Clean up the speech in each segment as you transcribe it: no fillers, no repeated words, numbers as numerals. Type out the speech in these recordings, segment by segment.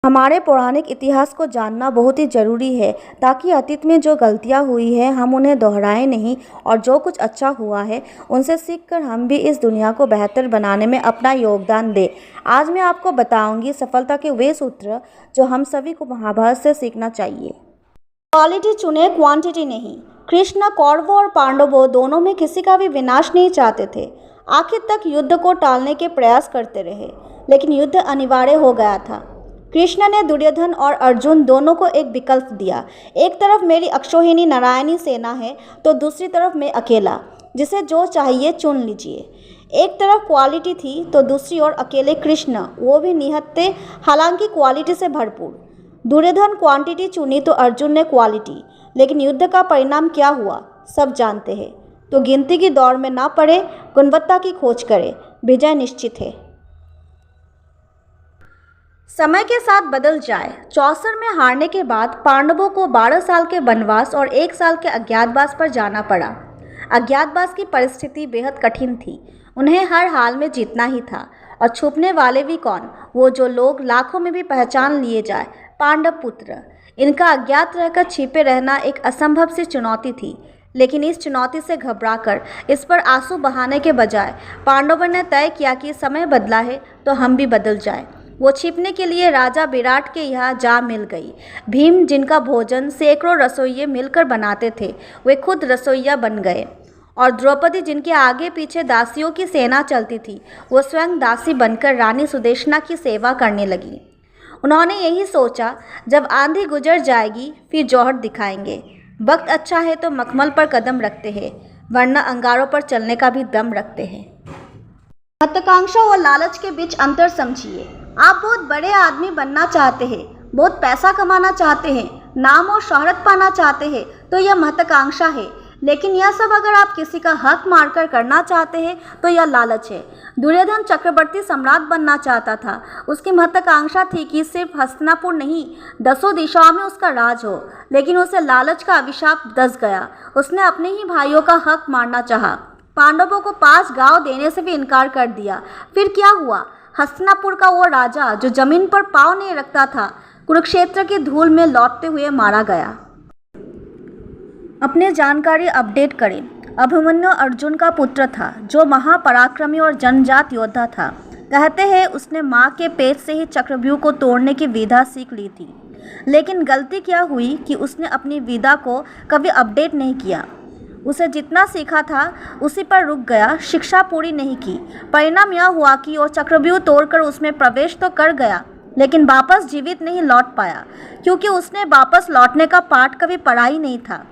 हमारे पौराणिक इतिहास को जानना बहुत ही ज़रूरी है ताकि अतीत में जो गलतियाँ हुई हैं हम उन्हें दोहराएं नहीं और जो कुछ अच्छा हुआ है उनसे सीखकर हम भी इस दुनिया को बेहतर बनाने में अपना योगदान दें। आज मैं आपको बताऊंगी सफलता के वे सूत्र जो हम सभी को महाभारत से सीखना चाहिए। क्वालिटी चुने, क्वांटिटी नहीं। कृष्ण कौरवों और पांडवों दोनों में किसी का भी विनाश नहीं चाहते थे। आखिर तक युद्ध को टालने के प्रयास करते रहे, लेकिन युद्ध अनिवार्य हो गया था। कृष्ण ने दुर्योधन और अर्जुन दोनों को एक विकल्प दिया। एक तरफ मेरी अक्षौहिणी नारायणी सेना है तो दूसरी तरफ मैं अकेला, जिसे जो चाहिए चुन लीजिए। एक तरफ क्वालिटी थी तो दूसरी ओर अकेले कृष्ण, वो भी निहत्थे, हालांकि क्वालिटी से भरपूर। दुर्योधन क्वांटिटी चुनी तो अर्जुन ने क्वालिटी, लेकिन युद्ध का परिणाम क्या हुआ सब जानते हैं। तो गिनती की दौड़ में ना पड़े, गुणवत्ता की खोज करें, विजय निश्चित है। समय के साथ बदल जाए। चौसर में हारने के बाद पांडवों को 12 साल के वनवास और 1 साल के अज्ञातवास पर जाना पड़ा। अज्ञातवास की परिस्थिति बेहद कठिन थी। उन्हें हर हाल में जीतना ही था, और छुपने वाले भी कौन, वो जो लोग लाखों में भी पहचान लिए जाए, पांडव पुत्र। इनका अज्ञात रहकर छिपे रहना एक असंभव सी चुनौती थी। लेकिन इस चुनौती से घबराकर इस पर आंसू बहाने के बजाय पांडवों ने तय किया कि समय बदला है तो हम भी बदल जाए। वो छिपने के लिए राजा विराट के यहाँ जा मिल गई। भीम, जिनका भोजन सैकड़ों रसोइये मिलकर बनाते थे, वे खुद रसोइया बन गए। और द्रौपदी, जिनके आगे पीछे दासियों की सेना चलती थी, वो स्वयं दासी बनकर रानी सुदेशना की सेवा करने लगी। उन्होंने यही सोचा, जब आंधी गुजर जाएगी फिर जौहर दिखाएंगे। वक्त अच्छा है तो मखमल पर कदम रखते हैं, वरना अंगारों पर चलने का भी दम रखते हैं। महत्वाकांक्षा और लालच के बीच अंतर समझिए। आप बहुत बड़े आदमी बनना चाहते हैं, बहुत पैसा कमाना चाहते हैं, नाम और शोहरत पाना चाहते हैं, तो यह महत्वाकांक्षा है। लेकिन यह सब अगर आप किसी का हक मारकर करना चाहते हैं तो यह लालच है। दुर्योधन चक्रवर्ती सम्राट बनना चाहता था। उसकी महत्वाकांक्षा थी कि सिर्फ हस्तिनापुर नहीं, 10 दिशाओं में उसका राज हो। लेकिन उसे लालच का अभिशाप दस गया। उसने अपने ही भाइयों का हक मारना चाहा। पांडवों को 5 गांव देने से भी इनकार कर दिया। फिर क्या हुआ? हस्तिनापुर का वो राजा जो जमीन पर पाँव नहीं रखता था, कुरुक्षेत्र की धूल में लौटते हुए मारा गया। अपने जानकारी अपडेट करें। अभिमन्यु अर्जुन का पुत्र था, जो महापराक्रमी और जनजात योद्धा था। कहते हैं उसने माँ के पेट से ही चक्रव्यूह को तोड़ने की विधा सीख ली थी। लेकिन गलती क्या हुई कि उसने अपनी विधा को कभी अपडेट नहीं किया। उसे जितना सीखा था उसी पर रुक गया, शिक्षा पूरी नहीं की। परिणाम यह हुआ कि वो चक्रव्यूह तोड़कर उसमें प्रवेश तो कर गया, लेकिन वापस जीवित नहीं लौट पाया, क्योंकि उसने वापस लौटने का पाठ कभी पढ़ा ही नहीं था।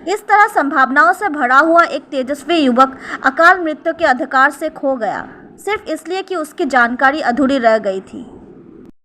इस तरह संभावनाओं से भरा हुआ एक तेजस्वी युवक अकाल मृत्यु के अधिकार से खो गया, सिर्फ इसलिए कि उसकी जानकारी अधूरी रह गई थी।